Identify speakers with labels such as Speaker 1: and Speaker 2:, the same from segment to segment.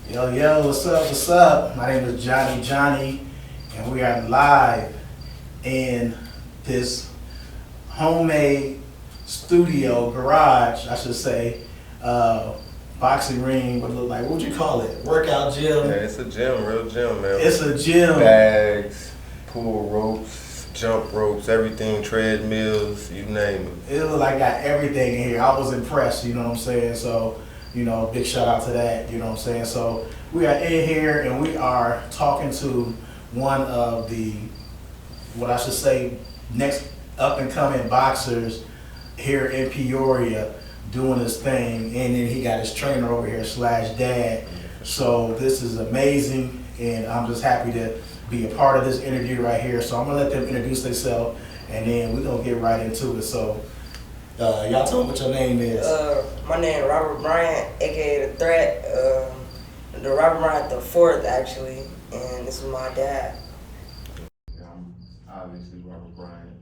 Speaker 1: Yo, yo, what's up, what's up? My name is Johnnie, and we are live in this homemade studio, garage, I should say, boxing ring, what it look like, what would you call it? Workout gym?
Speaker 2: Yeah, it's a gym, real gym, man.
Speaker 1: It's a gym.
Speaker 2: Bags, pull ropes, jump ropes, everything, treadmills, you name it.
Speaker 1: It looked like I got everything in here. I was impressed, you know what I'm saying? So, big shout out to that, you know what I'm saying? So, we are in here and we are talking to one of the, what I should say, next up and coming boxers here in Peoria doing his thing. And then he got his trainer over here slash dad. So, this is amazing and I'm just happy to be a part of this interview right here. So, I'm going to let them introduce themselves and then we're going to get right into it. So, y'all tell me what your name is.
Speaker 3: My name is Robert Bryant, aka The Threat. The Robert Bryant the fourth, actually, and this is my dad.
Speaker 2: Yeah, I'm obviously Robert Bryant.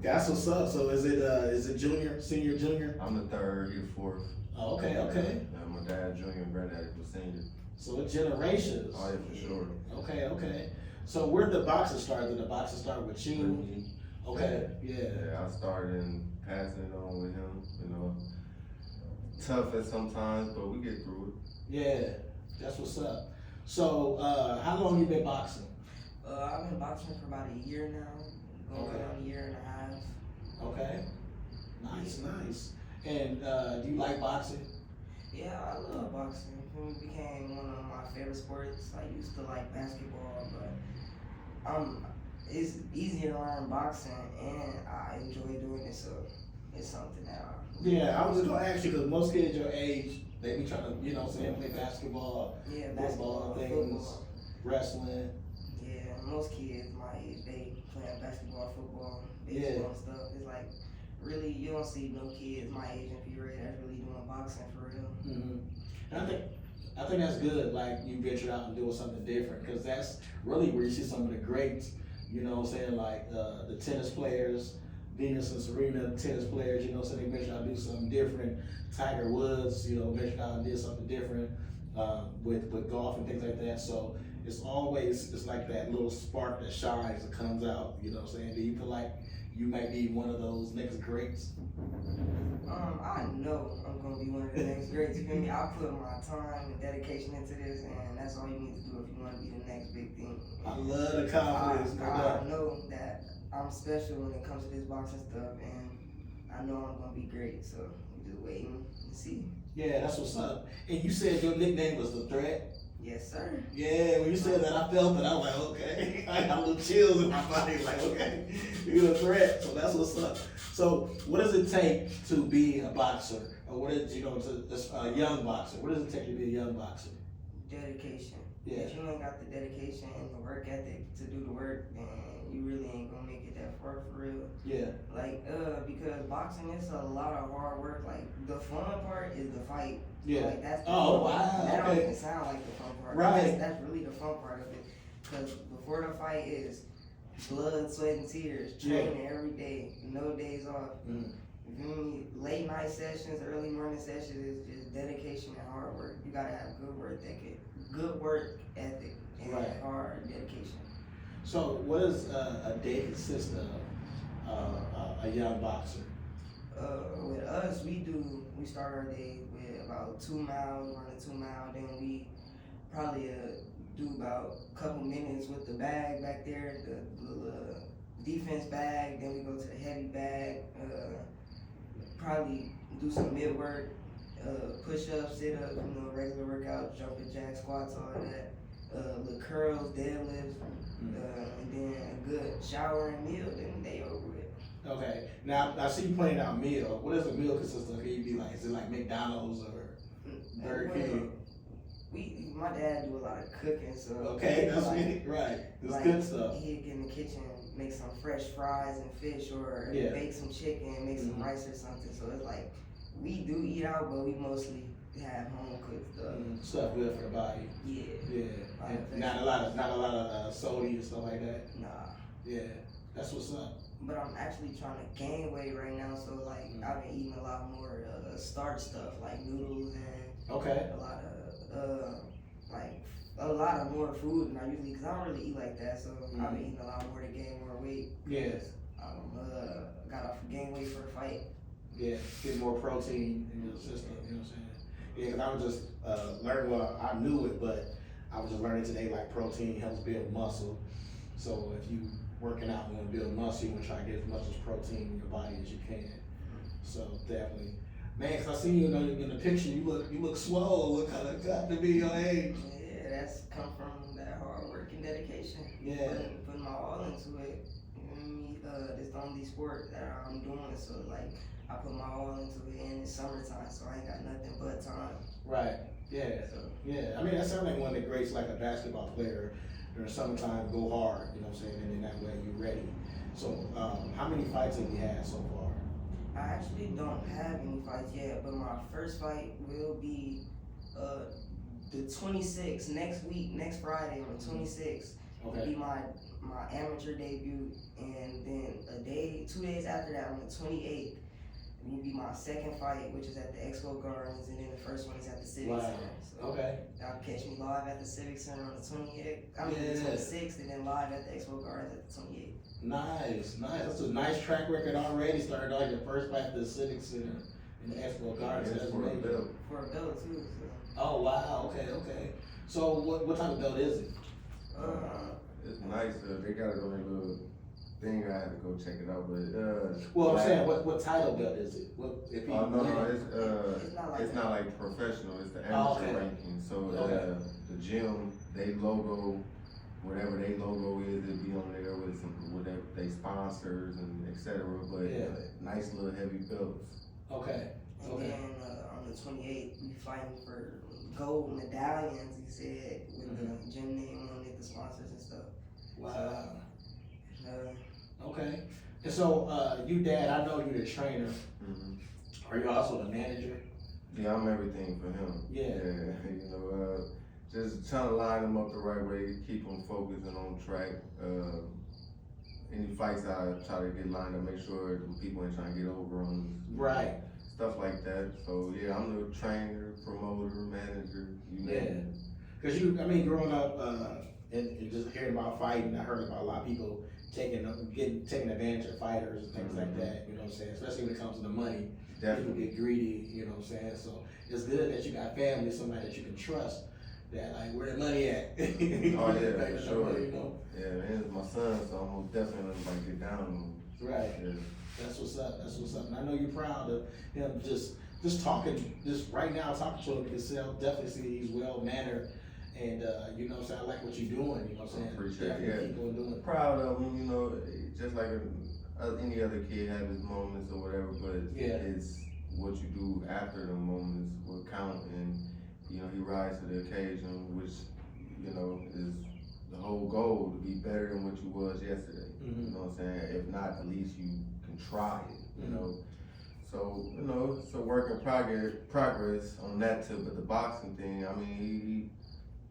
Speaker 1: That's what's up. So is it junior, senior, junior?
Speaker 2: I'm the third, you're fourth.
Speaker 1: Oh, okay.
Speaker 2: And my dad junior and granddaddy was senior.
Speaker 1: So it's generations.
Speaker 2: Oh yeah, for sure.
Speaker 1: Okay. So where did the boxing start? Did the boxing start with you? Okay, yeah.
Speaker 2: Yeah, I started in passing it on with him, tough at sometimes, but we get through
Speaker 1: Yeah, that's what's up. So how long you been boxing?
Speaker 3: I've been boxing for about a year now, going on a year and a half.
Speaker 1: Okay, nice. And do you like boxing?
Speaker 3: Yeah, I love boxing. It became one of my favorite sports. I used to like basketball, but it's easy to learn boxing, and I enjoy doing it, so it's something that
Speaker 1: Yeah, I was just gonna ask you because most kids your age, they be trying to, play basketball,
Speaker 3: basketball,
Speaker 1: things,
Speaker 3: football.
Speaker 1: wrestling.
Speaker 3: Yeah, most kids my age, they playing basketball, football, baseball and stuff. It's like, really, you don't see no kids my age in Peoria that's really doing boxing for real.
Speaker 1: Mm-hmm. And I think that's good, like you ventured out and doing something different, because that's really where you see some of the greats, like the tennis players, Venus and Serena, tennis players, so they ventured out and do something different. Tiger Woods, ventured out and did something different with golf and things like that. So it's like that little spark that shines and comes out, Do you feel like you might be one of those next greats?
Speaker 3: I know I'm gonna be one of the next greats. You feel me? I put my time and dedication into this, and that's all you need to do if you want to be the next big thing.
Speaker 1: I love the confidence.
Speaker 3: I know that I'm special when it comes to this boxing stuff, and I know I'm gonna be great. So we just waiting and see.
Speaker 1: Yeah, that's what's up. And you said your nickname was The Threat?
Speaker 3: Yes, sir.
Speaker 1: Yeah, when you said that, I felt it. I was like, okay. I got little chills in my body. Like, okay, you're a threat. So that's what's up. So, what does it take to be a boxer, or what is a young boxer? What does it take to be a young boxer?
Speaker 3: Dedication.
Speaker 1: Yeah.
Speaker 3: If you ain't got the dedication and the work ethic to do the work, then you really ain't gonna make it that far for real.
Speaker 1: Yeah.
Speaker 3: Because boxing is a lot of hard work. Like, the fun part is the fight.
Speaker 1: Yeah.
Speaker 3: Like, that's the
Speaker 1: Oh,
Speaker 3: fun part.
Speaker 1: wow.
Speaker 3: That
Speaker 1: Okay.
Speaker 3: don't even sound like the fun part.
Speaker 1: Right.
Speaker 3: That's really the fun part of it. Because before the fight is blood, sweat, and tears. Training every day. No days off.
Speaker 1: Mm.
Speaker 3: You feel me? Late night sessions, early morning sessions is just dedication and hard work. You gotta have good work ethic, and
Speaker 1: Right.
Speaker 3: hard dedication.
Speaker 1: So, what does a day consist of a young boxer?
Speaker 3: With us, we start our day with about 2 miles, running 2 miles. Then we probably do about a couple minutes with the bag back there, the defense bag. Then we go to the heavy bag. Probably do some mid work, push-ups, sit-ups, regular workouts, jumping jacks, squats, all that. The curls, deadlifts, and then a good shower and meal. Then they over with.
Speaker 1: Okay. Now, I see you pointing out meal. What does a meal consist of? Can you be like, is it like McDonald's or Burger King?
Speaker 3: My dad do a lot of cooking, so
Speaker 1: Okay, that's me. Right. It's good stuff.
Speaker 3: He'd get in the kitchen, make some fresh fries and fish, or bake some chicken, make some rice or something. So it's like, we do eat out, but we mostly have home cooked stuff.
Speaker 1: Stuff good for the body.
Speaker 3: Yeah.
Speaker 1: And not a lot of soda and stuff like that.
Speaker 3: Nah.
Speaker 1: Yeah, that's what's up.
Speaker 3: But I'm actually trying to gain weight right now, so like I've been eating a lot more starch stuff like noodles and
Speaker 1: Okay.
Speaker 3: a lot of like a lot of more food than I usually, because I don't really eat like that, so I've been eating a lot more to gain more weight.
Speaker 1: Yes.
Speaker 3: Got off gain weight for the fight.
Speaker 1: Yeah, get more protein in your system, you know what I'm saying? Yeah, because I was just learning, well, I knew it, but I was just learning today, like protein helps build muscle. So if you working out and want to build muscle, you want to try to get as much as protein in your body as you can. So definitely. Man, because I seen you in the picture, you look swole, look kind of got to be your age.
Speaker 3: Yeah, that's come from that hard work and dedication.
Speaker 1: Yeah.
Speaker 3: Putting my all into it. You know what I mean? This the only sport that I'm doing, so like I put my all into it, and it's summertime, so I ain't got nothing but time.
Speaker 1: Right. Yeah.
Speaker 3: So
Speaker 1: Yeah. I mean, that sounds like one of the greats, like a basketball player. During summertime, go hard. You know what I'm saying? And then that way you're ready. So, how many fights have you had so far?
Speaker 3: I actually don't have any fights yet, but my first fight will be the 26th, next week, next Friday on the 26th.
Speaker 1: Okay.
Speaker 3: It'll be my amateur debut, and then 2 days after that, on the 28th, will be my second fight, which is at the Expo Gardens, and then the first one is at the Civic Center. So
Speaker 1: Okay.
Speaker 3: y'all catch me live at the Civic Center on the 28th. I mean
Speaker 1: Yeah.
Speaker 3: the 26th, and then live at the Expo Gardens at the 28th.
Speaker 1: Nice. That's a nice track record already. Started out your first fight at the Civic Center in the Expo Gardens.
Speaker 2: It's
Speaker 1: That's
Speaker 2: for a
Speaker 1: amazing.
Speaker 2: belt.
Speaker 3: For a belt too. So.
Speaker 1: Oh wow. Okay. So what type of belt is it?
Speaker 2: It's nice. They got it on their little thing. I had to go check it out, but
Speaker 1: Well, I'm saying what title belt is it? What if you?
Speaker 2: Oh no,
Speaker 3: It's
Speaker 2: not like professional. It's the amateur
Speaker 1: okay.
Speaker 2: ranking. So
Speaker 1: Okay.
Speaker 2: the gym, they logo, whatever they logo is, it be on there with some whatever they sponsors and etc. But
Speaker 1: Yeah.
Speaker 2: nice little heavy belts.
Speaker 1: Okay.
Speaker 3: And then on the 28th, we fighting for gold medallions, he said, with the gym name on it, the sponsors and stuff.
Speaker 1: Wow.
Speaker 3: Uh,
Speaker 1: Okay. And so you, Dad, I know you're the trainer.
Speaker 2: Mm-hmm.
Speaker 1: Are you also the manager?
Speaker 2: Yeah, I'm everything for him.
Speaker 1: Yeah.
Speaker 2: You know, just trying to line him up the right way, keep him focused and on track. Any fights I try to get lined up, make sure the people ain't trying to get over on
Speaker 1: Right.
Speaker 2: stuff like that. So yeah, I'm the trainer, promoter, manager. You name it.
Speaker 1: Because growing up and just hearing about fighting, I heard about a lot of people taking advantage of fighters and things like that. You know what I'm saying? Especially when it comes to the money,
Speaker 2: Definitely.
Speaker 1: people get greedy. You know what I'm saying? So it's good that you got family, somebody that you can trust. That like where the money at?
Speaker 2: Oh yeah, for sure.
Speaker 1: Money, you know?
Speaker 2: Yeah, man, it's my son, so I'm most definitely gonna like get down on him.
Speaker 1: Right.
Speaker 2: Yeah.
Speaker 1: That's what's up. And I know you're proud of him. Just talking, just right now talking to him, you can definitely see he's well mannered. And you know what I'm saying, I like what you're doing, you know what I'm saying?
Speaker 2: Appreciate it,
Speaker 1: Definitely
Speaker 2: yeah.
Speaker 1: keep on doing it.
Speaker 2: Proud of him, you know, just like any other kid have his moments or whatever, but
Speaker 1: Yeah.
Speaker 2: it's what you do after the moments will count, and you know, he rises to the occasion, which, you know, is the whole goal, to be better than what you was yesterday.
Speaker 1: Mhm.
Speaker 2: You know what I'm saying? If not, at least you can try it, you know? So, you know, it's a work in progress on that tip, but the boxing thing, I mean,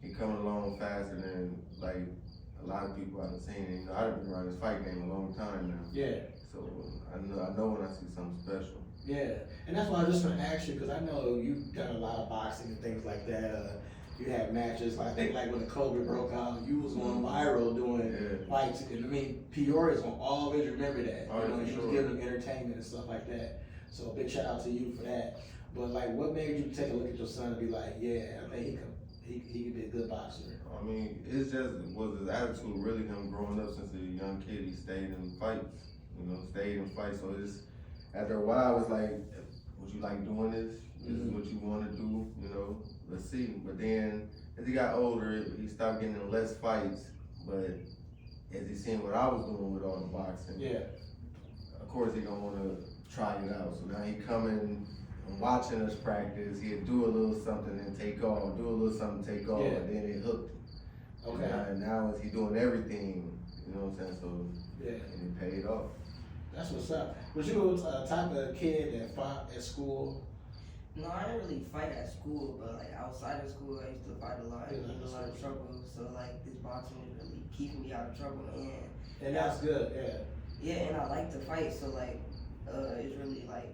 Speaker 2: he coming along faster than, like, a lot of people I've seen. You know, I've been around this fight game a long time now.
Speaker 1: Yeah.
Speaker 2: So, I know when I see something special.
Speaker 1: Yeah, and that's why I was just gonna ask you, because I know you've done a lot of boxing and things like that. You had matches, I think like when the COVID broke out, you was going viral doing fights. And I mean, Peoria's gonna always remember that.
Speaker 2: Oh,
Speaker 1: you know,
Speaker 2: yeah,
Speaker 1: you
Speaker 2: sure.
Speaker 1: was giving them entertainment and stuff like that. So big shout out to you for that. But like, what made you take a look at your son and be like, yeah, I think he could be a good boxer?
Speaker 2: I mean, it's just was his attitude, really him growing up since a young kid. He stayed in fights, you know, So it's, after a while, it's like, would you like doing this? This is what you want to do, you know, let's see. But then, as he got older, he stopped getting in less fights, but as he seen what I was doing with all the boxing, of course he gonna want to try it out. So now he coming and watching us practice, he'd do a little something and take off, do a little something, take off, and then it hooked him.
Speaker 1: Okay.
Speaker 2: And now he doing everything, you know what I'm saying? So, and it paid off.
Speaker 1: That's what's up. Was you a type of kid that fought at school?
Speaker 3: No, I didn't really fight at school, but like outside of school, I used to fight a lot, get in a lot of trouble. So like this boxing is really keeping me out of trouble,
Speaker 1: And that's good,
Speaker 3: yeah, and I like to fight, so like it's really like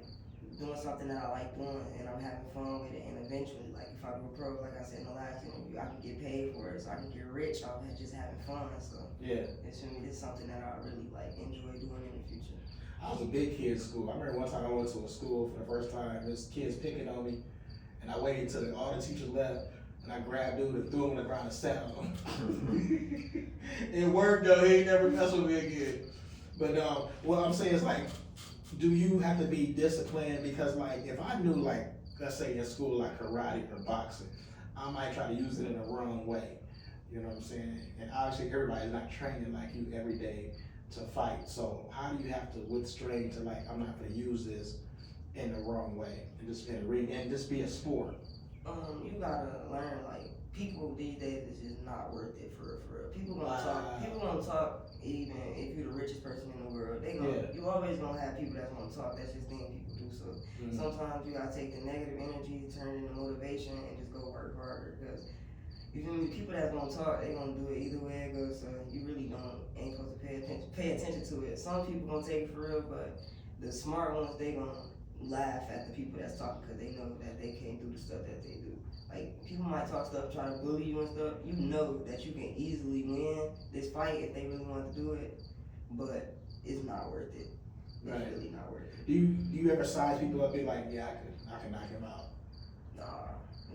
Speaker 3: doing something that I like doing, and I'm having fun with it. And eventually, like if I go pro, like I said in the last interview, I can get paid for it, so I can get rich off of just having fun. So
Speaker 1: Yeah.
Speaker 3: it's something that I really like enjoy doing in the future.
Speaker 1: I was a big kid in school. I remember one time I went to a school for the first time. This kid's picking on me, and I waited till all the teachers left, and I grabbed dude and threw him on the ground and sat on him. It worked though. He ain't never messed with me again. But what I'm saying is like, do you have to be disciplined? Because like, if I knew like, let's say in school like karate or boxing, I might try to use it in the wrong way. You know what I'm saying? And obviously everybody's not training like you every day to fight. So how do you have to withstand to like, I'm not gonna use this in the wrong way and just be a sport?
Speaker 3: You gotta learn, like, people these days is just not worth it for real. People gonna talk even if you're the richest person in the world. You always gonna have people that's gonna talk. That's just things people do. So sometimes you gotta take the negative energy, turn it into motivation, and just go work harder. Because you feel me? People that's gonna talk, they gonna do it either way it goes. So you really ain't supposed to pay attention to it. Some people gonna take it for real, but the smart ones, they gonna laugh at the people that's talking because they know that they can't do the stuff that they do. Like, people might talk stuff, try to bully you and stuff. You know that you can easily win this fight if they really want to do it, but it's not worth it. It's really not worth it.
Speaker 1: Do you ever size people up, be like, yeah, I can knock him out?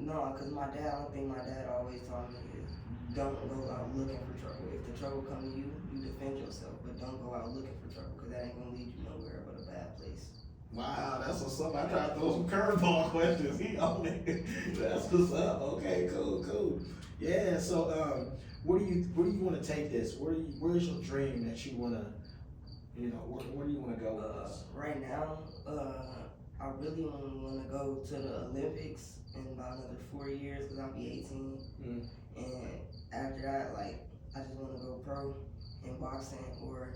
Speaker 3: No, because I don't think my dad always taught me is don't go out looking for trouble. If the trouble comes to you, you defend yourself, but don't go out looking for trouble because that ain't gonna lead you nowhere but a bad place.
Speaker 1: Wow, that's what's up. I tried to throw some curveball questions. He on it. That's what's up. Okay, cool. Yeah. So, where do you want to take this? Where's your dream that you wanna, where do you wanna go with this?
Speaker 3: Right now, I really want to go to the Olympics in about another 4 years because I'll be 18. And after that, like, I just want to go pro in boxing or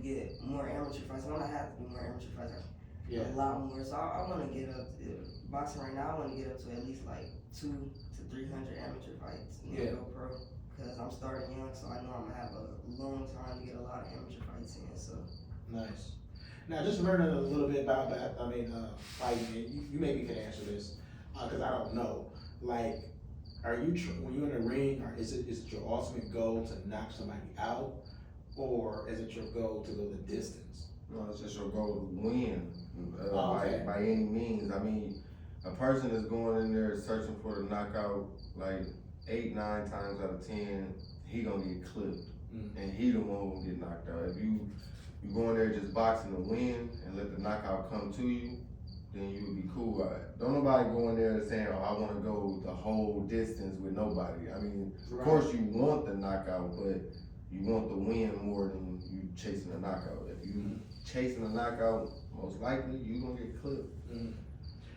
Speaker 3: get more amateur fights. I'm gonna have to do more amateur fights. A lot more. So I want to get up to boxing right now. I want to get up to at least like 200 to 300 amateur fights and then go pro. Because I'm starting young, so I know I'm gonna have a long time to get a lot of amateur fights in. So
Speaker 1: nice. Now, just learning a little bit about that. I mean, fighting. You maybe can answer this because I don't know. Like, are you when you're in the ring, or is it your ultimate goal to knock somebody out, or is it your goal to go the distance?
Speaker 2: No, it's just your goal to win by any means. I mean, a person is going in there searching for the knockout like 8, 9 times out of 10, he gonna get clipped, and he the one who gonna get knocked out. If you go in there just boxing to win and let the knockout come to you, then you would be cool. Don't nobody go in there saying, "Oh, I want to go the whole distance with nobody." I mean, of course you want the knockout, but you want the win more than you chasing a knockout. If you chasing a knockout, most likely you gonna get clipped.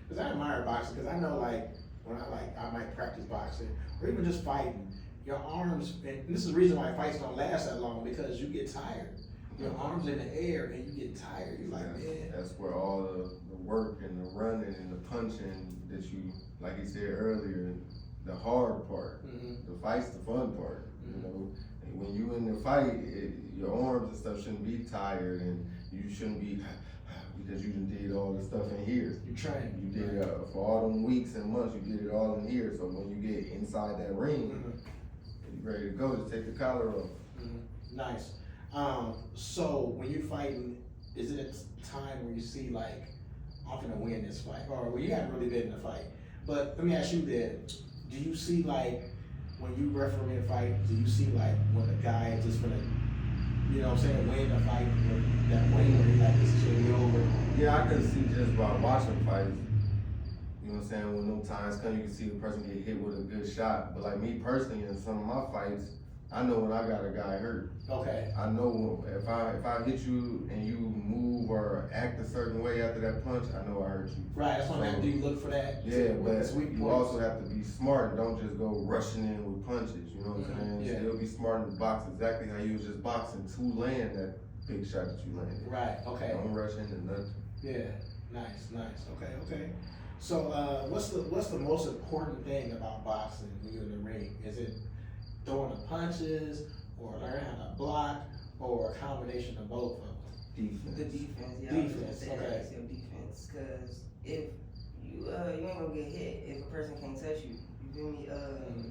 Speaker 1: Because I admire boxing, because I know like when I might practice boxing or even just fighting, your arms, and this is the reason why fights don't last that long, because you get tired. Your arms in the air and you get tired. You're like, man.
Speaker 2: That's where all the work and the running and the punching that you, like you said earlier, the hard part. The fight's the fun part. You know, and when you in the fight, your arms and stuff shouldn't be tired, and you shouldn't be because you did all the stuff in here.
Speaker 1: You trained.
Speaker 2: You did it for all them weeks and months. You did it all in here. So when you get inside that ring, you're ready to go. Just take the collar off.
Speaker 1: Nice. So when you're fighting, is it a time where you see like, I'm gonna win this fight, or well, you haven't really been in a fight? But let me ask you this: do you see like when you referee a fight? Do you see like when the guy is just gonna, win the fight with that win where he's like, this is gonna be over?
Speaker 2: Yeah, I can see just by watching fights. You know what I'm saying? When them times come, you can see the person get hit with a good shot. But like me personally, in some of my fights, I know when I got a guy hurt.
Speaker 1: Okay.
Speaker 2: I know if I hit you and you move or act a certain way after that punch, I know I hurt you.
Speaker 1: Right. That's why do you look for that?
Speaker 2: Yeah, but you also have to be smart and don't just go rushing in with punches. You know what I'm saying?
Speaker 1: Yeah.
Speaker 2: Still be smart in the box exactly how you was just boxing to land that big shot that you landed.
Speaker 1: Right. Okay.
Speaker 2: Don't rush into nothing.
Speaker 1: Yeah. Nice. Okay. So what's the most important thing about boxing when you're in the ring? Is it throwing the punches, or learning how to block, or a combination of both of them?
Speaker 2: Defense.
Speaker 3: The defense, yeah.
Speaker 1: Defense, okay.
Speaker 3: That's your defense, because if you ain't gonna get hit if a person can't touch you. You You feel me?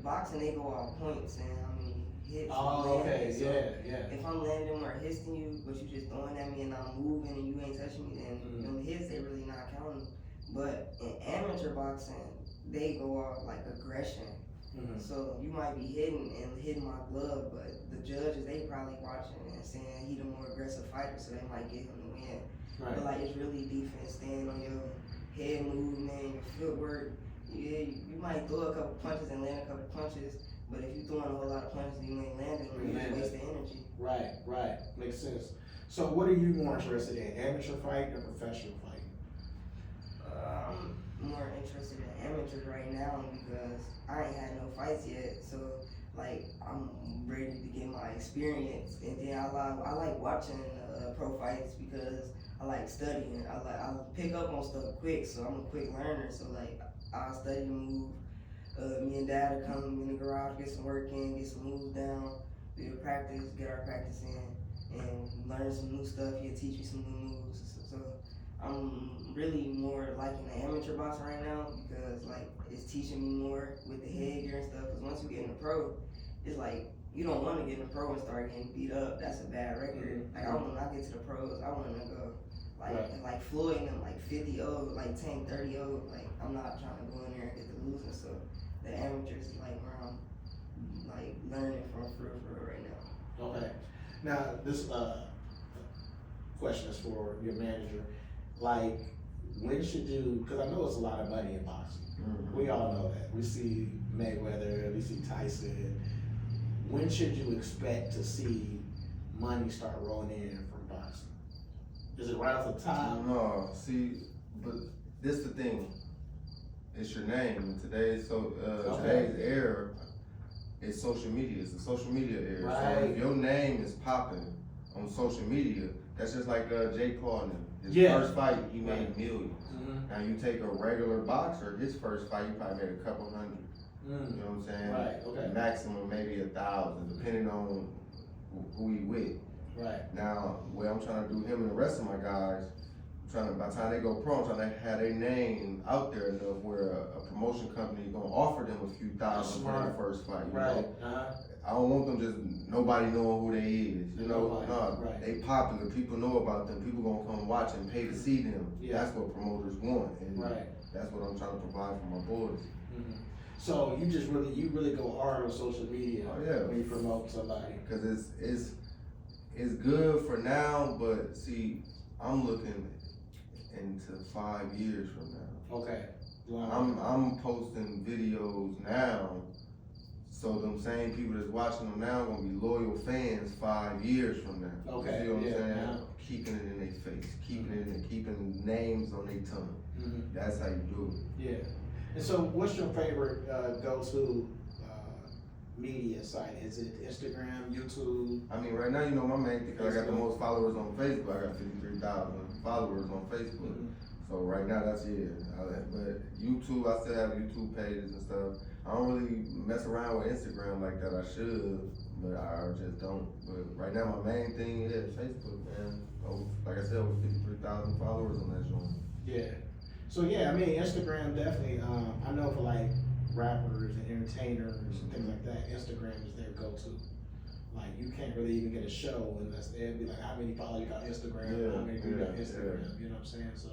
Speaker 3: Boxing, they go off points and how many hits.
Speaker 1: Oh,
Speaker 3: you land.
Speaker 1: okay,
Speaker 3: So
Speaker 1: yeah.
Speaker 3: if I'm landing more hits than you, but you just throwing at me and I'm moving and you ain't touching me, then them hits, they really not counting. But in amateur boxing, they go off like aggression. So you might be hitting my glove, but the judges, they probably watching and saying he the more aggressive fighter, so they might get him to win.
Speaker 1: Right.
Speaker 3: But like it's really defense, staying on your head movement, your footwork. Yeah, you might throw a couple punches and land a couple punches, but if you throwing a whole lot of punches and you ain't landing, you just waste the energy.
Speaker 1: Right. Makes sense. So what are you more interested in, amateur fight or professional fight?
Speaker 3: I'm more interested in amateurs right now because I ain't had no fights yet, so like I'm ready to get my experience, and then I like watching pro fights because I like studying. I pick up on stuff quick, so I'm a quick learner. So like I'll study the move. Me and Dad will come in the garage, get some work in, get some moves down, do the practice, get our practice in, and learn some new stuff. He'll teach me some new moves. So I'm really more liking the amateur boxing right now because like it's teaching me more with the headgear and stuff. Because once you get in the pro, it's like you don't want to get in the pro and start getting beat up. That's a bad record. Like when I get to the pros, I want to go like Floyd and them like 50-0, like Tank 30-0. Like I'm not trying to go in there and get the losing. So the amateurs is like where I'm like learning from for real right now.
Speaker 1: Okay. Now this question is for your manager. Like, when should you, because I know it's a lot of money in boxing. We all know that. We see Mayweather, we see Tyson. When should you expect to see money start rolling in from boxing? Is it right off the top?
Speaker 2: No, see, but this the thing. It's your name. In today's era, it's social media. It's a social media era.
Speaker 1: Right.
Speaker 2: So if your name is popping on social media, that's just like Jake Paul now. His first fight, he made millions. Now you take a regular boxer, his first fight, he probably made a couple hundred. You know what I'm saying?
Speaker 1: Right, okay.
Speaker 2: Maximum maybe 1,000, depending on who he with.
Speaker 1: Right.
Speaker 2: Now, what I'm trying to do, him and the rest of my guys, by the time they go pro, I'm trying to have their name out there enough where a promotion company is gonna offer them a few thousand for their first fight. You know? I don't want them just nobody knowing who they is. You know, they popular. People know about them. People gonna come watch and pay to see them. That's what promoters want, and that's what I'm trying to provide for my boys.
Speaker 1: So you just really go hard on social media when you promote somebody.
Speaker 2: Because it's good for now, but see, I'm looking into 5 years from now.
Speaker 1: Okay.
Speaker 2: Wow. I'm posting videos now, so them same people that's watching them now gonna be loyal fans 5 years from now.
Speaker 1: Okay.
Speaker 2: You see what I'm saying? Keeping it in their face, keeping names on their tongue. That's how you do it.
Speaker 1: Yeah. And so, what's your favorite go-to media site? Is it Instagram, YouTube?
Speaker 2: I mean, right now, you know, my main thing, I got the most followers on Facebook. I got 53,000 followers on Facebook. So right now, that's it. But YouTube, I still have YouTube pages and stuff. I don't really mess around with Instagram like that. I should, but I just don't. But right now, my main thing is Facebook, man. Like I said, over 53,000 followers on that joint.
Speaker 1: Yeah. So yeah, I mean, Instagram definitely. I know for like rappers and entertainers and things like that, Instagram is their go-to. Like you can't really even get a show unless they'd be like, how many followers you got Instagram? How many people got Instagram? You know what I'm saying? So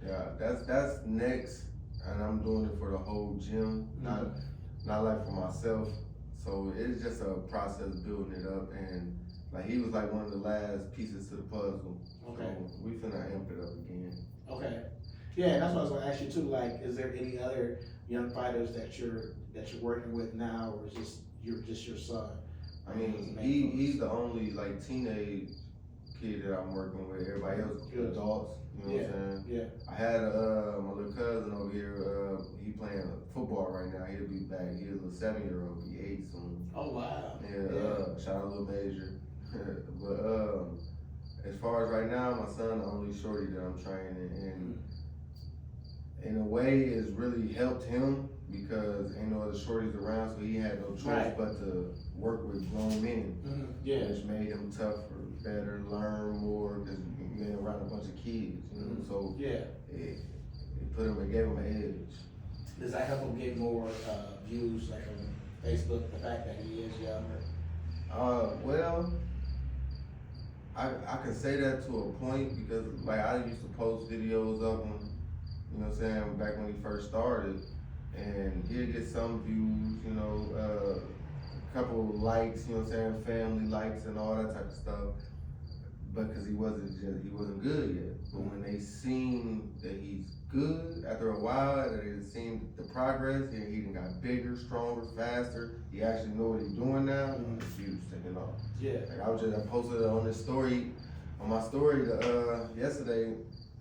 Speaker 2: yeah, that's next, and I'm doing it for the whole gym, not like for myself. So it's just a process building it up, and like he was like one of the last pieces to the puzzle.
Speaker 1: Okay. So
Speaker 2: we finna amp it up again.
Speaker 1: Okay. Yeah, that's what I was gonna ask you too. Like, is there any other young fighters that you're working with now, or is just your son?
Speaker 2: I mean, he's the only like teenage kid that I'm working with. Everybody else is adults. You know what I'm saying? Yeah. I had my little cousin over here. He playing football right now. He'll be back. He's a 7-year-old. He 8 soon.
Speaker 1: Oh wow.
Speaker 2: Yeah. Shout out Lil Major. But as far as right now, my son the only shorty that I'm training, and in a way, it's really helped him because ain't no other shorties around, so he had no choice but to work with grown men, which made him tougher, better, learn more, because you around a bunch of kids, you know. So it put him, it gave him an edge.
Speaker 1: Does that help him get more views, like on Facebook? The fact that he is younger.
Speaker 2: Well, I can say that to a point because like I used to post videos of him, you know what I'm saying, back when he first started, and he'd get some views, you know, a couple of likes, you know what I'm saying, family likes and all that type of stuff. But because he wasn't good yet. But when they seen that he's good, after a while, that they seen the progress, and he got bigger, stronger, faster. He actually know what he's doing now. The views taking off.
Speaker 1: Yeah.
Speaker 2: Like I posted on this story, on my story yesterday,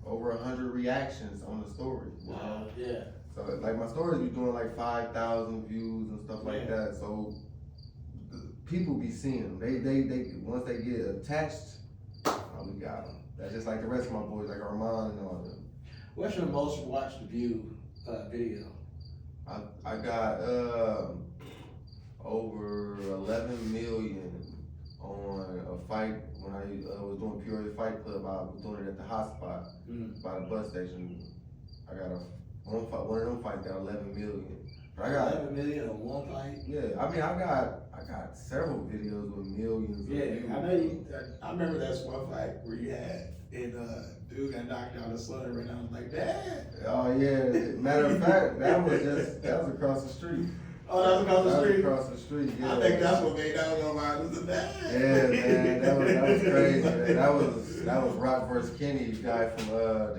Speaker 2: over 100 reactions on the story.
Speaker 1: Wow. Yeah.
Speaker 2: So like my stories be doing like 5,000 views and stuff like that. So people be seeing them. They once they get attached. We got them. That's just like the rest of my boys, like Armand and all of them.
Speaker 1: What's your most watched view video?
Speaker 2: I got over 11 million on a fight when I was doing Peoria Fight Club. I was doing it at the hot spot by the bus station. I got one of them fights got 11 million. But I got
Speaker 1: 11 million on one fight.
Speaker 2: Yeah, I mean I got several videos with millions.
Speaker 1: Yeah, of views. I know you. I remember that's one fight where you had and dude got knocked out of Southern, and I was like, Dad.
Speaker 2: Oh yeah. Matter of fact, that was across the street.
Speaker 1: Oh, that was across the street.
Speaker 2: Across the street. Yeah.
Speaker 1: I think that's what made that one go viral. Was the Dad.
Speaker 2: Yeah, man, that was crazy. Man. That was Rock versus Kenny, guy from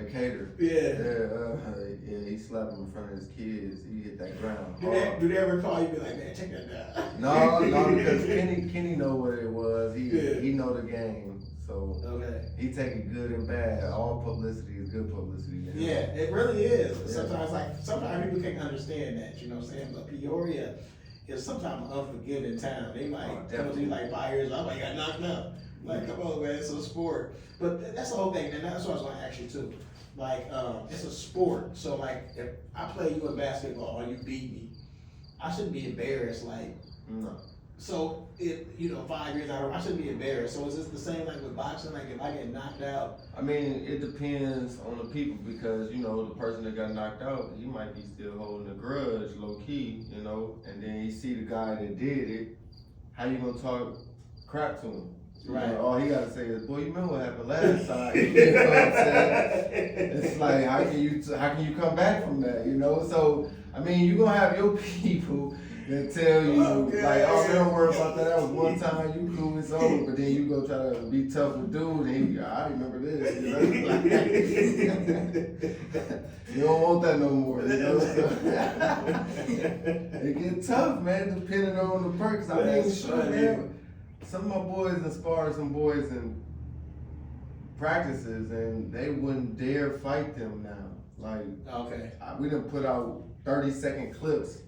Speaker 2: Decatur. Yeah, he slapped him in front of his kids. He hit that ground.
Speaker 1: Do they ever call you and be like, man, check that down?
Speaker 2: No, because Kenny know what it was. He know the game. So he take it good and bad. All publicity is good publicity.
Speaker 1: Yeah, it really is. Yeah. Sometimes people can't understand that, you know what I'm saying? But Peoria is sometimes an unforgiving town. They might come to you like 5 years ago, you got knocked out. Like, come on, man, it's a sport. But that's the whole thing, and that's what I was gonna ask you too. Like, it's a sport. So like, if I play you in basketball and you beat me, I shouldn't be embarrassed. Like,
Speaker 2: no.
Speaker 1: So if 5 years out, I shouldn't be embarrassed. So is this the same like with boxing? Like if I get knocked out?
Speaker 2: I mean, it depends on the people because the person that got knocked out, he might be still holding a grudge, low key, and then you see the guy that did it. How you gonna talk crap to him?
Speaker 1: Right.
Speaker 2: All he gotta say is, "Boy, you remember what happened last time?" You know what I'm saying? It's like, how can you come back from that? So I mean, you gonna have your people that tell you like, "Oh, man, don't worry about that. That was one time. You cool, it's over." But then you go try to be tough with dude, and I remember this. You don't want that no more. It get tough, man, depending on the perks. I mean, sure, man. Some of my boys inspired some boys in practices, and they wouldn't dare fight them now. Like, we done put out 30-second clips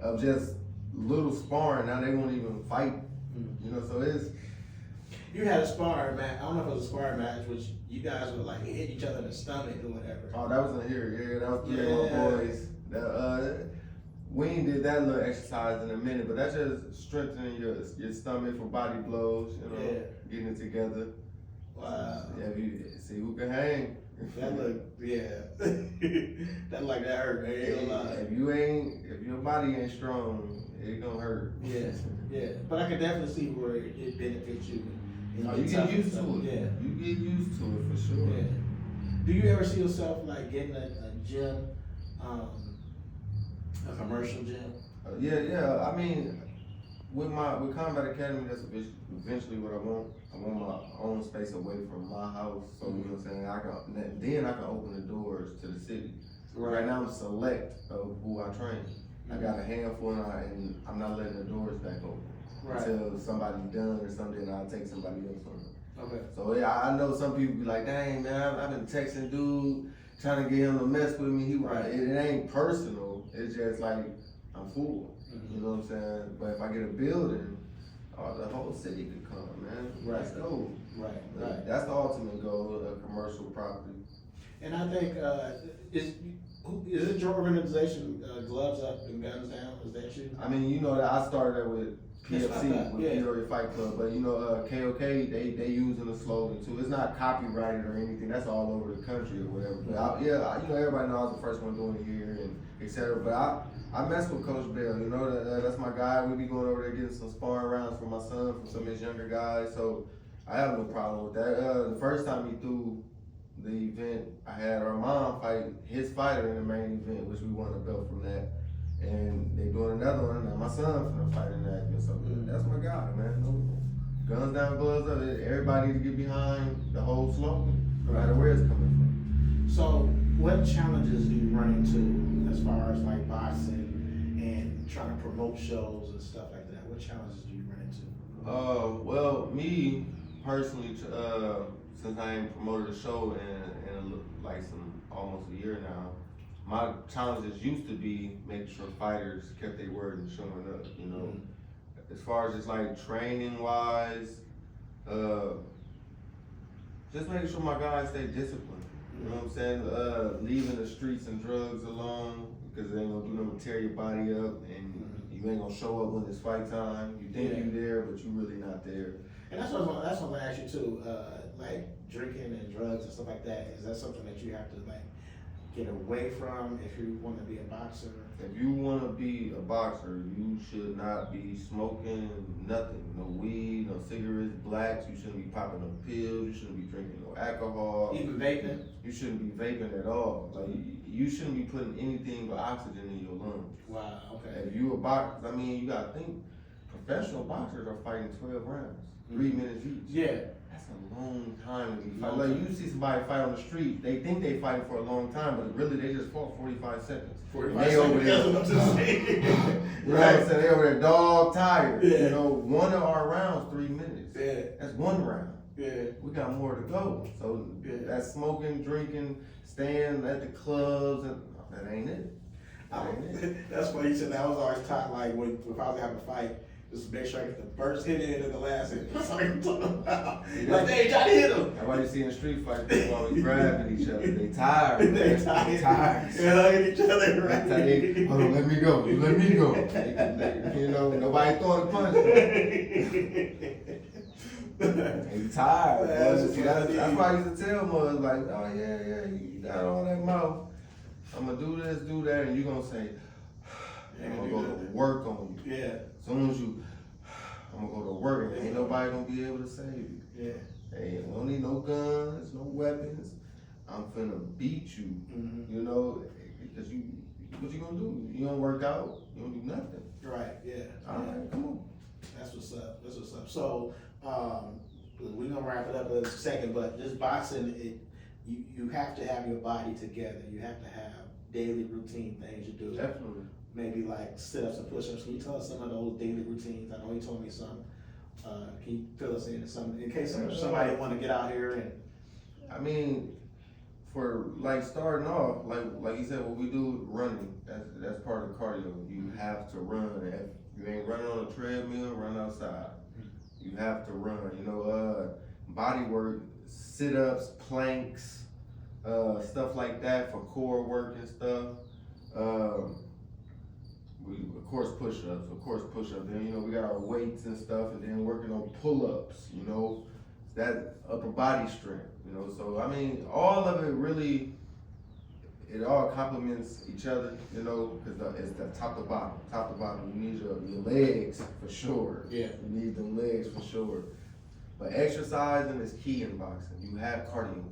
Speaker 2: of just little sparring. Now they won't even fight. So it's.
Speaker 1: You had a sparring match. I don't know if it was a sparring match, which you guys would like hit each other in the stomach or whatever.
Speaker 2: Oh, that was in here. Yeah, that was 3 of my boys. We ain't did that little exercise in a minute, but that's just strengthening your stomach for body blows, getting it together.
Speaker 1: Wow.
Speaker 2: Yeah, you see who can hang.
Speaker 1: That like that hurt, man. Ain't gonna lie.
Speaker 2: If your body ain't strong, it gonna hurt.
Speaker 1: Yeah. But I can definitely see where it benefits you.
Speaker 2: You get used to it. Yeah. You get used to it for sure.
Speaker 1: Yeah. Do you ever see yourself like getting a gym, a commercial gym?
Speaker 2: Yeah. I mean, with Combat Academy, that's eventually what I want. I want my own space away from my house, so you know what I'm saying. Then I can open the doors to the city. Right now, I'm select of who I train. I got a handful, and I'm not letting the doors back open until somebody's done or something. I'll take somebody else on it.
Speaker 1: Okay.
Speaker 2: So yeah, I know some people be like, "Dang man, I've been texting dude, trying to get him to mess with me." It ain't personal. It's just like I'm full. You know what I'm saying? But if I get a building, the whole city could come, man. Let's go. Right. That's the ultimate goal of commercial property.
Speaker 1: And I think Is it your organization, Gloves Up and Guns Down? Is that you?
Speaker 2: I mean, you know that I started that with
Speaker 1: That's what I
Speaker 2: PFC,
Speaker 1: thought,
Speaker 2: with
Speaker 1: yeah.
Speaker 2: Peoria Fight Club, but you know, KOK, they using the slogan too. It's not copyrighted or anything. That's all over the country or whatever. But you know, everybody knows I was the first one doing it here and etc. But I mess with Coach Bell. You know that's my guy. We be going over there getting some sparring rounds for my son, from some of his younger guys. So I have no problem with that. The first time he threw the event, I had our mom fight his fighter in the main event, which we won a belt from that. And they doing another one, and my son finna fight in that. So that's my guy, man. No, guns down, gloves up. Everybody need to get behind the whole slogan, no matter where it's coming from.
Speaker 1: So, what challenges do you run into as far as like boxing and trying to promote shows and stuff like that? What challenges do you run into?
Speaker 2: Well, me personally, since I ain't promoted a show in like almost a year now, my challenges used to be making sure fighters kept their word and showing up. You know, as far as just like training wise, just making sure my guys stay disciplined. You know what I'm saying? Leaving the streets and drugs alone, because they ain't gonna do nothing to tear your body up, and you ain't gonna show up when it's fight time. You think you there, but you really not there.
Speaker 1: And that's what I'm gonna ask you too. Like drinking and drugs and stuff like that. Is that something that you have to like get away from if you want to be a boxer?
Speaker 2: If you want to be a boxer, you should not be smoking nothing. No weed, no cigarettes, blacks. You shouldn't be popping no pills. You shouldn't be drinking no alcohol.
Speaker 1: Even vaping?
Speaker 2: You shouldn't be vaping at all. Like you shouldn't be putting anything but oxygen in your lungs.
Speaker 1: Wow, okay.
Speaker 2: If you a boxer, I mean, you gotta think, professional boxers are fighting 12 rounds, 3 minutes each.
Speaker 1: Yeah.
Speaker 2: That's a long time to be fighting. Like you see somebody fight on the street, they think they fighting for a long time, but really they just fought 45 seconds.
Speaker 1: 45
Speaker 2: they
Speaker 1: seconds,
Speaker 2: over there.
Speaker 1: that's what I'm just saying.
Speaker 2: You know what I'm saying? They over there dog tired.
Speaker 1: Yeah.
Speaker 2: You know, one of our rounds, 3 minutes.
Speaker 1: Yeah.
Speaker 2: That's one round.
Speaker 1: Yeah.
Speaker 2: We got more to go. So
Speaker 1: Yeah.
Speaker 2: that smoking, drinking, staying at the clubs, and that ain't it. That ain't it.
Speaker 1: That's what he said. That was always taught, like when if I was having a fight, just make sure I get the first hit in and the last hit. That's what I'm talking about. Like, hey, Johnnie hit him.
Speaker 2: That's why you see in street fights, people always grabbing each other. They tired.
Speaker 1: They
Speaker 2: man.
Speaker 1: tired.
Speaker 2: They tired.
Speaker 1: They're hugging each other, right?
Speaker 2: Hold on, let me go. Let me go. You know, nobody throwing a punch. They tired. That's why I used to tell mothers, like, oh yeah, you got all that mouth. I'm gonna do this, do that, and you gonna say, I'm gonna go to work on you.
Speaker 1: Yeah.
Speaker 2: As soon as you, I'm gonna go to work, and ain't nobody gonna be able to save you.
Speaker 1: Yeah.
Speaker 2: Hey, we don't need no guns, no weapons. I'm finna beat you.
Speaker 1: Mm-hmm.
Speaker 2: You know, because what you gonna do? You don't work out. You don't do nothing.
Speaker 1: Right. Yeah.
Speaker 2: All right, come on.
Speaker 1: That's what's up. That's what's up. So, we're gonna wrap it up in a second, but this boxing, you have to have your body together. You have to have daily routine things you do.
Speaker 2: Definitely.
Speaker 1: Maybe like sit-ups and push-ups. Can you tell us some of those daily routines? I know you told me some. Can you fill us in some in case somebody want to get out here and?
Speaker 2: I mean, for like starting off, like you said, what we do running. That's part of the cardio. You have to run. If you ain't running on a treadmill, run outside. You have to run. You know, body work, sit-ups, planks, stuff like that for core work and stuff. Of course push-ups. Then, you know, we got our weights and stuff, and then working on pull-ups, you know, that upper body strength, you know. So, I mean, all of it really, it all complements each other, you know, because it's the top to bottom. You need your legs for sure.
Speaker 1: Yeah.
Speaker 2: You need them legs for sure. But exercising is key in boxing. You have cardio.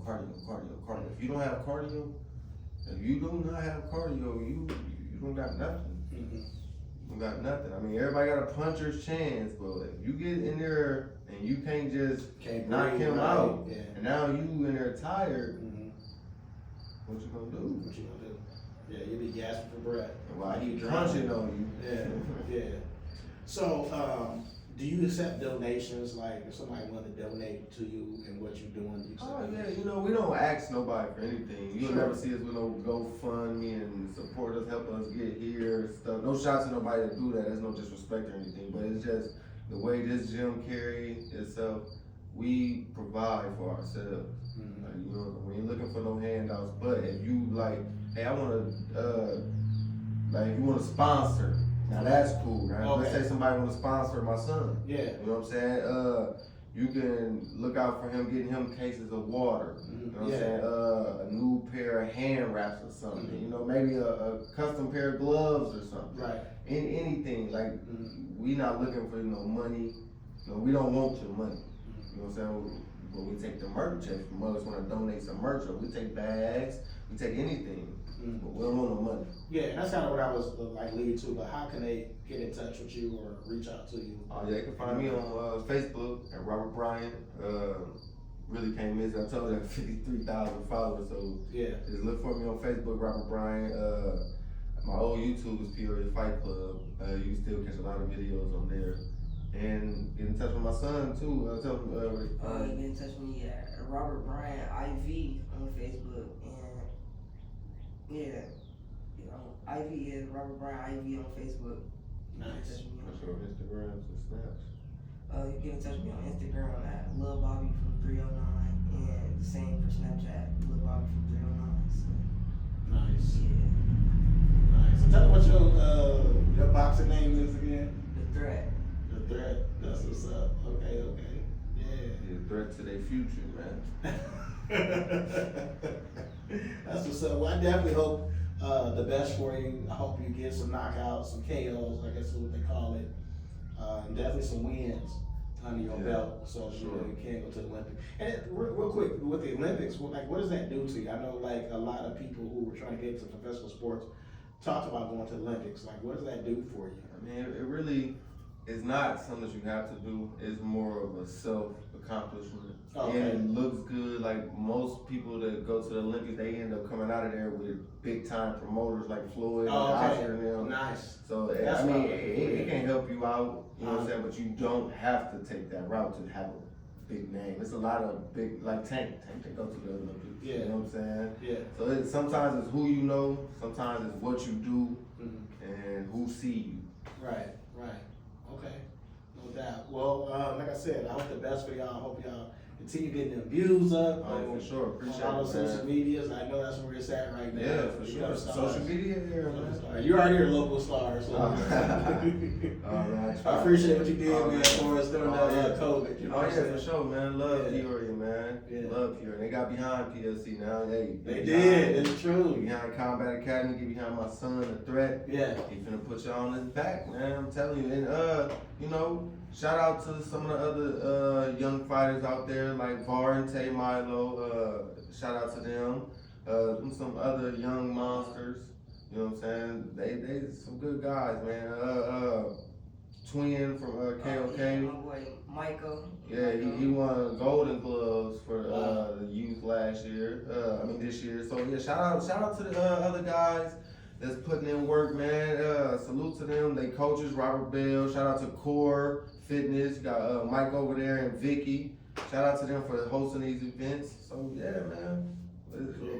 Speaker 2: If you don't have cardio, you don't got nothing. You got nothing. I mean, everybody got a puncher's chance, but if you get in there and you can't knock him out,
Speaker 1: yeah.
Speaker 2: and now you in there tired, what you gonna do?
Speaker 1: Yeah, you'll be gasping for breath.
Speaker 2: And while he punching on you.
Speaker 1: Yeah. So, do you accept donations? Like, if somebody want to donate to you and what you're doing, you accept
Speaker 2: Yeah, you know, we don't ask nobody for anything. You'll never see us with no GoFundMe and support us, help us get here and stuff. No shots to nobody to do that. There's no disrespect or anything, but it's just the way this gym carry itself. We provide for ourselves. Like, you know, we ain't looking for no handouts. But if you like, hey, I want to, like, you want to sponsor. Now that's cool. Right?
Speaker 1: Okay.
Speaker 2: Let's say somebody want to sponsor my son.
Speaker 1: Yeah.
Speaker 2: You know what I'm saying? You can look out for him, getting him cases of water. You know what I'm saying? A new pair of hand wraps or something. You know, maybe a custom pair of gloves or something.
Speaker 1: Right.
Speaker 2: Anything. Like, we not looking for, money. We don't want your money. You know what I'm saying? But we take the merch. If mothers want to donate some merch, or we take bags, we take anything. But we don't want no money.
Speaker 1: Yeah, and that's kind of what I was like leading to. But how can they get in touch with you or reach out to you?
Speaker 2: Oh yeah, you can find me on Facebook at Robert Bryant. Really can't miss it. I told you I have 53,000 followers, so
Speaker 1: yeah,
Speaker 2: just look for me on Facebook, Robert Bryant. My old YouTube is Peoria Fight Club. You can still catch a lot of videos on there. And get in touch with my son too. Tell him.
Speaker 3: Get in touch with me at Robert Bryant IV on Facebook, and IV is Robert Bryant IV on Facebook.
Speaker 1: Nice.
Speaker 2: For sure, Instagram and Snaps.
Speaker 3: You get in touch with me on Instagram at Lil Bobby from 309, and the same for Snapchat, Lil Bobby from 309. So.
Speaker 1: Nice.
Speaker 3: Yeah.
Speaker 1: Nice. So tell me what your boxing name is again.
Speaker 3: The Threat.
Speaker 1: The Threat. That's what's up. Okay. Yeah.
Speaker 2: The threat to their future, man.
Speaker 1: That's what's up. Well, I definitely hope the best for you. I hope you get some knockouts, some KOs, I guess is what they call it, and definitely some wins under your belt, so you can go to the Olympics. And real quick, with the Olympics, what does that do to you? I know like a lot of people who were trying to get into professional sports talk about going to the Olympics. Like, what does that do for you?
Speaker 2: I mean, it really is not something that you have to do. It's more of a self-accomplishment.
Speaker 1: Okay.
Speaker 2: And it looks good. Like most people that go to the Olympics, they end up coming out of there with big-time promoters like Floyd and Oscar and them.
Speaker 1: Nice.
Speaker 2: So,
Speaker 1: That's
Speaker 2: I mean, it can help you out, you know what I'm saying? But you don't have to take that route to have a big name. It's a lot of big, like Tank to go to the Olympics.
Speaker 1: Yeah.
Speaker 2: You know what I'm saying?
Speaker 1: Yeah.
Speaker 2: So sometimes it's who you know, sometimes it's what you do, and who see you.
Speaker 1: Right. Okay. No doubt. Well, like I said, I hope the best for y'all. I hope y'all continue getting them views up.
Speaker 2: For sure. Appreciate
Speaker 1: all
Speaker 2: it,
Speaker 1: those
Speaker 2: man.
Speaker 1: social medias. I know that's where it's at right now.
Speaker 2: Yeah, for
Speaker 1: You
Speaker 2: sure.
Speaker 1: know, stars.
Speaker 2: Social media there, man.
Speaker 1: You're already a local star, so I appreciate what you did, man, for us during COVID. You know what I'm saying?
Speaker 2: For sure, man. Love
Speaker 1: Yeah.
Speaker 2: Peoria, man.
Speaker 1: Yeah.
Speaker 2: Love Peoria. They got behind PLC now.
Speaker 1: They did. It's true.
Speaker 2: Behind Combat Academy, get behind my son, The Threat.
Speaker 1: Yeah.
Speaker 2: He finna put you on his back, man. I'm telling you. And shout out to some of the other young fighters out there like BRYANT, Milo. Shout out to them. Some other young monsters. You know what I'm saying? They some good guys, man. Twin from KOK.
Speaker 3: My boy Michael.
Speaker 2: Yeah, he won Golden Gloves for the youth last year. This year. So yeah, shout out to the other guys that's putting in work, man. Salute to them. They coaches, Robert Bell. Shout out to Core Fitness. You got Mike over there and Vicky. Shout out to them for hosting these events. So yeah, man.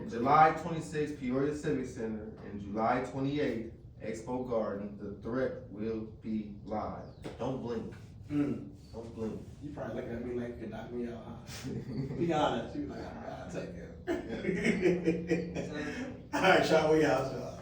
Speaker 2: July 26th, Peoria Civic Center, and July 28th, Expo Garden. The Threat will be live. Don't blink. Don't blink.
Speaker 1: You probably looking at me like you could knock me out, huh? Be honest. You like, I'll take it. All right, Sean, we out, y'all.